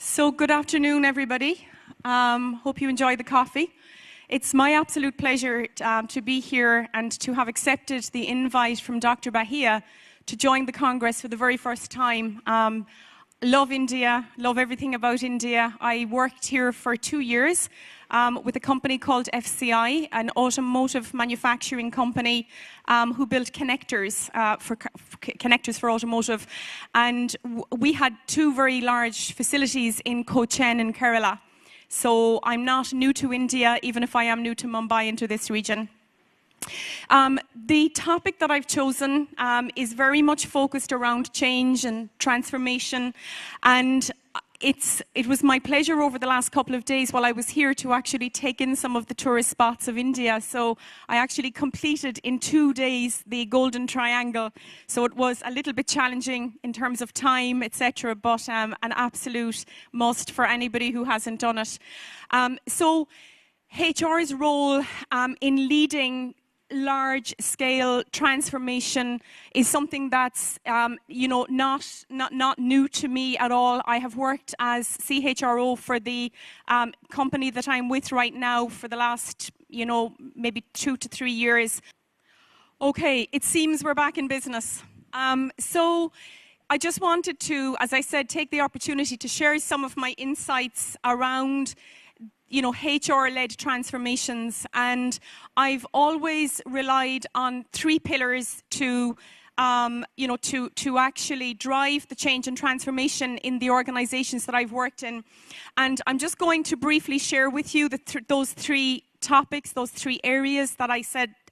So good afternoon, everybody. Hope you enjoy the coffee. It's my absolute pleasure to be here and to have accepted the invite from Dr. Bahia to join the Congress for the very first time. Love India, love everything about India. I worked here for 2 years with a company called FCI, an automotive manufacturing company who built connectors for automotive. And we had 2 very large facilities in Cochin in Kerala. So I'm not new to India, even if I am new to Mumbai and to this region. The topic that I've chosen is very much focused around change and transformation, and it was my pleasure over the last couple of days while I was here to actually take in some of the tourist spots of India. So I actually completed in 2 days the Golden Triangle. So it was a little bit challenging in terms of time, etc., but an absolute must for anybody who hasn't done it. So HR's role in leading large-scale transformation is something that's, not new to me at all. I have worked as CHRO for the company that I'm with right now for the last, maybe 2 to 3 years. Okay, it seems we're back in business. So I just wanted to, as I said, take the opportunity to share some of my insights around HR-led transformations, and I've always relied on 3 pillars to actually drive the change and transformation in the organizations that I've worked in. And I'm just going to briefly share with you those 3 topics, those 3 areas that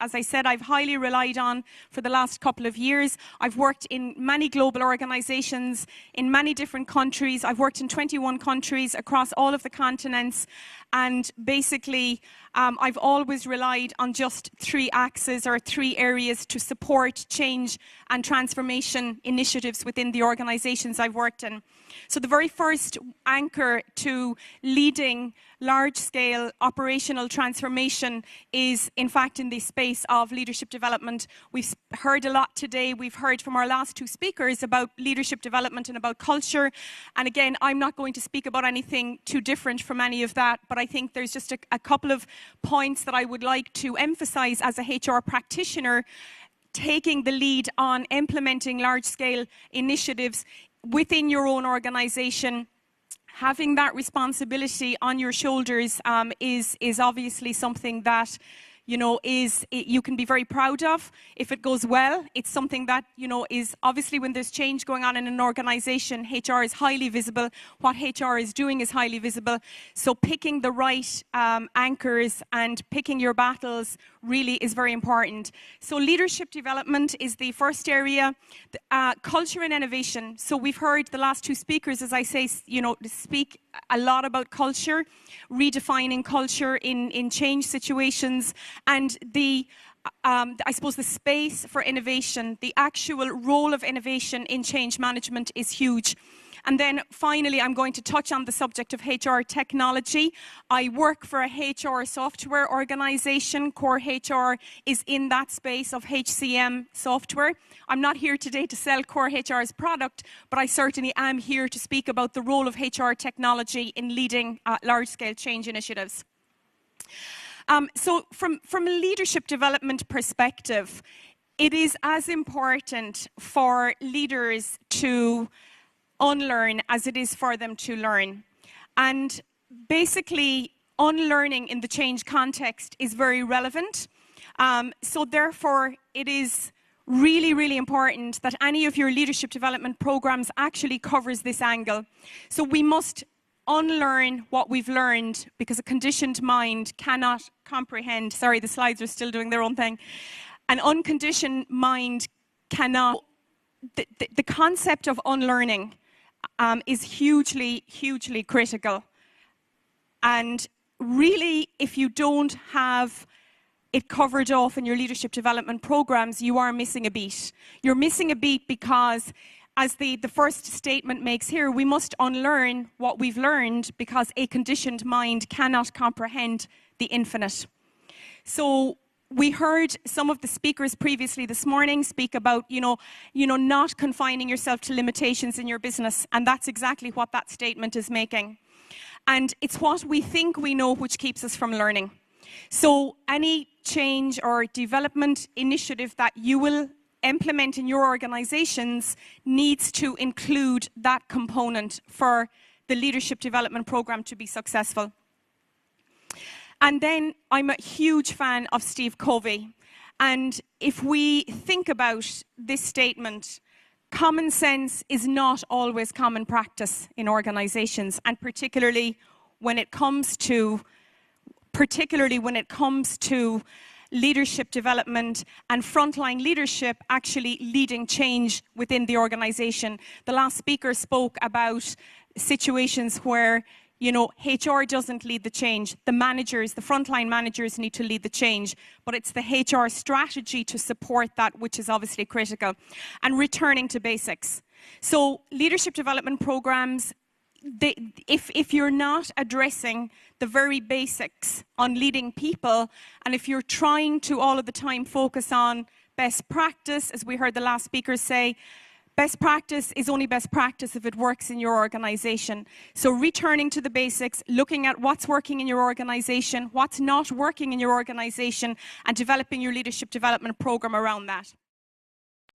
as I said, I've highly relied on for the last couple of years. I've worked in many global organizations in many different countries. I've worked in 21 countries across all of the continents. And basically, I've always relied on just 3 axes or 3 areas to support change and transformation initiatives within the organizations I've worked in. So the very first anchor to leading large-scale operational transformation is, in fact, in the space of leadership development. We've heard a lot today. We've heard from our last 2 speakers about leadership development and about culture. And again, I'm not going to speak about anything too different from any of that, but I think there's just a couple of points that I would like to emphasize as a HR practitioner, taking the lead on implementing large-scale initiatives within your own organization. Having that responsibility on your shoulders is obviously something that you can be very proud of if it goes well. It's something that, is obviously when there's change going on in an organization, HR is highly visible. What HR is doing is highly visible. So picking the right anchors and picking your battles really is very important. So leadership development is the first area. Culture and innovation. So we've heard the last 2 speakers, as I say, speak a lot about culture, redefining culture in change situations, and I suppose the space for innovation, the actual role of innovation in change management is huge. And then finally, I'm going to touch on the subject of HR technology. I work for a HR software organization. Core HR is in that space of HCM software. I'm not here today to sell Core HR's product, but I certainly am here to speak about the role of HR technology in leading large-scale change initiatives. So from a leadership development perspective, it is as important for leaders to unlearn as it is for them to learn. And basically, unlearning in the change context is very relevant. So therefore, it is really, really important that any of your leadership development programs actually covers this angle. So we must unlearn what we've learned, because a conditioned mind cannot comprehend. Sorry, the slides are still doing their own thing. An unconditioned mind cannot. The concept of unlearning is hugely, hugely critical. And really, if you don't have it covered off in your leadership development programs, you are missing a beat. You're missing a beat because, as the first statement makes here, we must unlearn what we've learned, because a conditioned mind cannot comprehend the infinite. So we heard some of the speakers previously this morning speak about, not confining yourself to limitations in your business. And that's exactly what that statement is making. And it's what we think we know which keeps us from learning. So any change or development initiative that you will implement in your organizations needs to include that component for the leadership development program to be successful. And then I'm a huge fan of Steve Covey. And if we think about this statement, common sense is not always common practice in organizations, and particularly when it comes to leadership development and frontline leadership actually leading change within the organization. The last speaker spoke about situations where HR doesn't lead the change. The managers, the frontline managers need to lead the change, but it's the HR strategy to support that which is obviously critical. And returning to basics. So leadership development programs, if you're not addressing the very basics on leading people, and if you're trying to all of the time focus on best practice, as we heard the last speaker say, best practice is only best practice if it works in your organization. So returning to the basics, looking at what's working in your organization, what's not working in your organization, and developing your leadership development program around that.